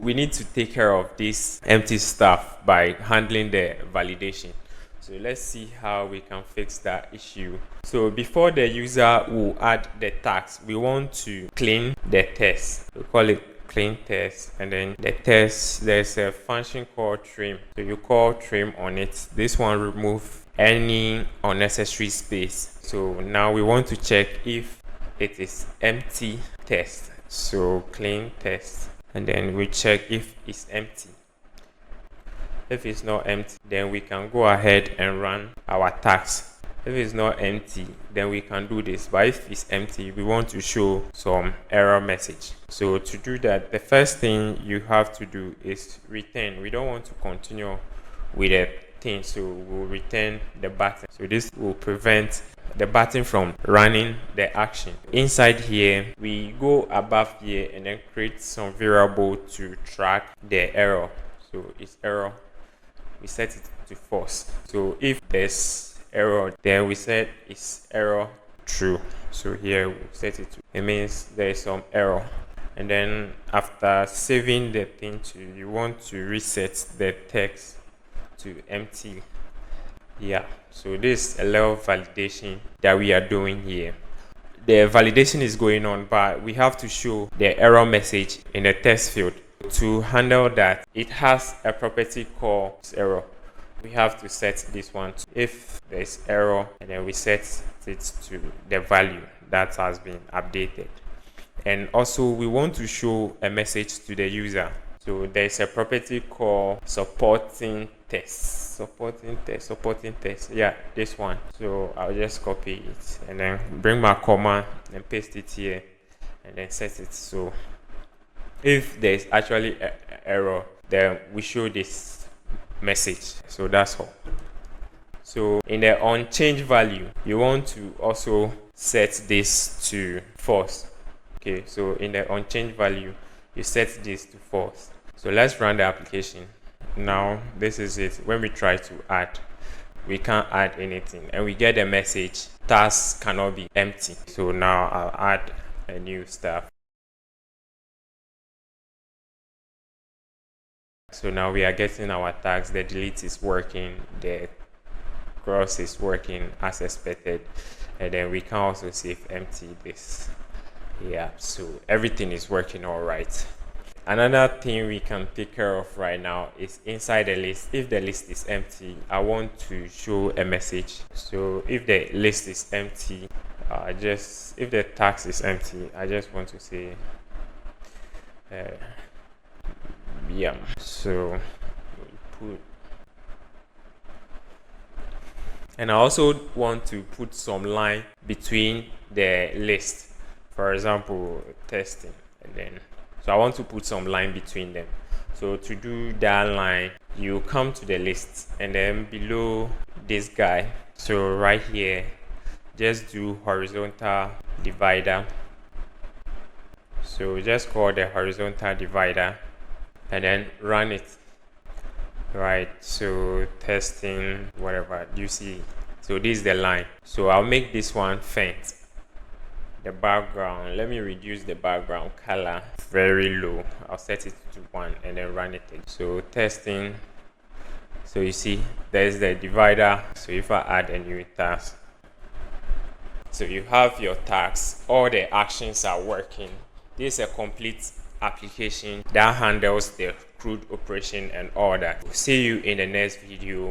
we need to take care of this empty stuff by handling the validation. So let's see how we can fix that issue. So before the user will add the tags, we want to clean the test. We call it clean test, and then the test, there's a function called trim. So you call trim on it. This one remove any unnecessary space. So now we want to check if it is empty test. So clean test, and then we check if it's empty. If it's not empty, then we can go ahead and run our tags. If it's not empty, then we can do this. But if it's empty, we want to show some error message. So to do that, the first thing you have to do is return. We don't want to continue with the thing, so we'll return the button. So this will prevent the button from running the action. Inside here, we go above here and then create some variable to track the error. So it's error. We set it to false. So if there's error, then we set it's error true. So here we set it to, it means there is some error. And then after saving the thing to, you want to reset the text to empty. Yeah, so this is a level of validation that we are doing here. The validation is going on, but we have to show the error message in the text field. To handle that, it has a property called error. We have to set this one to, if there's error, and then we set it to the value that has been updated. And also we want to show a message to the user. So there's a property called supporting test. Yeah, this one. So I'll just copy it and then bring my comma and paste it here and then set it. So if there's actually an error, then we show this message. So that's all. So in the unchanged value, you want to also set this to false. Okay, so in the unchanged value, you set this to false. So let's run the application. Now this is it. When we try to add, we can't add anything, and we get a message task cannot be empty. So now I'll add a new stuff. So now we are getting our tags. The delete is working, the cross is working as expected, and then we can also save empty this. Yeah, so everything is working all right. Another thing we can take care of right now is inside the list. If the list is empty, I want to show a message. So if the list is empty, if the tags is empty, I just want to say yeah, so put, and I also want to put some line between the list, for example testing, and then so I want to put some line between them. So to do that line, you come to the list and then below this guy, so right here, just do horizontal divider. So just call the horizontal divider and then run it. Right, so testing, whatever you see. So this is the line. So I'll make this one faint. The background, let me reduce the background color very low. I'll set it to 1 and then run it again. So testing. So you see there's the divider. So if I add a new task, so you have your tasks, all the actions are working. This is a complete application that handles the CRUD operation and all that. See you in the next video.